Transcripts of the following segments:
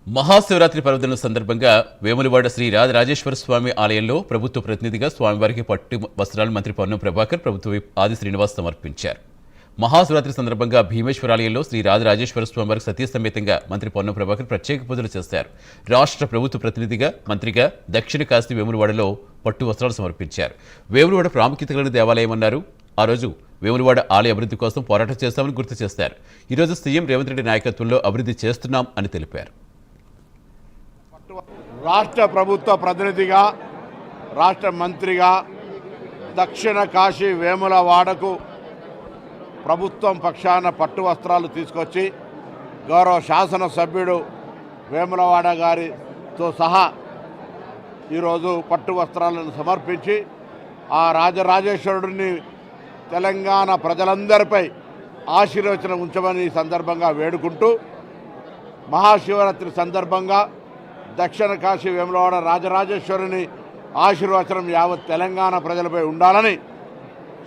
మహాశివరాత్రి పర్వదినం సందర్భంగా వేములవాడ శ్రీ రాజరాజేశ్వర స్వామి ఆలయంలో ప్రభుత్వ ప్రతినిధిగా స్వామివారికి పట్టు వస్త్రాలు మంత్రి పొన్నం ప్రభాకర్, ప్రభుత్వ విప్ ఆది శ్రీనివాస్ సమర్పించారు. మహాశివరాత్రి సందర్భంగా భీమేశ్వర ఆలయంలో శ్రీ రాజరాజేశ్వర స్వామివారికి సతీ సమేతంగా మంత్రి పొన్నం ప్రభాకర్ ప్రత్యేక పూజలు చేశారు. రాష్ట్ర ప్రభుత్వ ప్రతినిధిగా మంత్రిగా దక్షిణ కాశీ వేములవాడలో పట్టు వస్త్రాలు సమర్పించారు. వేములవాడ ప్రాముఖ్యత కలిగిన దేవాలయమన్నారు. ఆ రోజు వేములవాడ ఆలయ అభివృద్ధి కోసం పోరాటం చేస్తామని గుర్తు చేశారు. ఈరోజు సీఎం రేవంత్ రెడ్డి నాయకత్వంలో అభివృద్ధి చేస్తున్నాం అని తెలిపారు. రాష్ట్ర ప్రభుత్వ ప్రతినిధిగా, రాష్ట్ర మంత్రిగా దక్షిణ కాశీ వేములవాడకు ప్రభుత్వం పక్షాన పట్టు వస్త్రాలు తీసుకొచ్చి గౌరవ శాసనసభ్యుడు వేములవాడ గారితో సహా ఈరోజు పట్టు వస్త్రాలను సమర్పించి ఆ రాజరాజేశ్వరుడిని తెలంగాణ ప్రజలందరిపై ఆశీర్వచనం ఉంచమని ఈ సందర్భంగా వేడుకుంటూ, మహాశివరాత్రి సందర్భంగా దక్షిణ కాశీ వేములవాడ రాజరాజేశ్వరుని ఆశీర్వచనం యావత్ తెలంగాణ ప్రజలపై ఉండాలని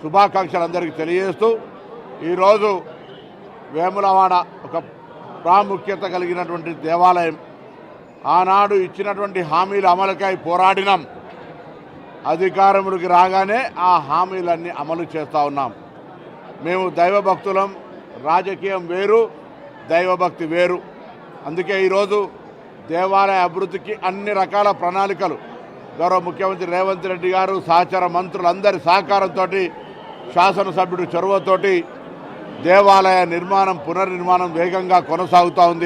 శుభాకాంక్షలు అందరికీ తెలియజేస్తూ, ఈరోజు వేములవాడ ఒక ప్రాముఖ్యత కలిగినటువంటి దేవాలయం. ఆనాడు ఇచ్చినటువంటి హామీల అమలుకై పోరాడినాం. అధికారములకు రాగానే ఆ హామీలన్నీ అమలు చేస్తూ ఉన్నాం. మేము దైవభక్తులం. రాజకీయం వేరు, దైవభక్తి వేరు. అందుకే ఈరోజు దేవాలయ అభివృద్ధికి అన్ని రకాల ప్రణాళికలు గౌరవ ముఖ్యమంత్రి రేవంత్ రెడ్డి గారు, సహచర మంత్రులందరి సహకారంతో, శాసనసభ్యుడి చొరవతోటి దేవాలయ నిర్మాణం, పునర్నిర్మాణం వేగంగా కొనసాగుతూ ఉంది.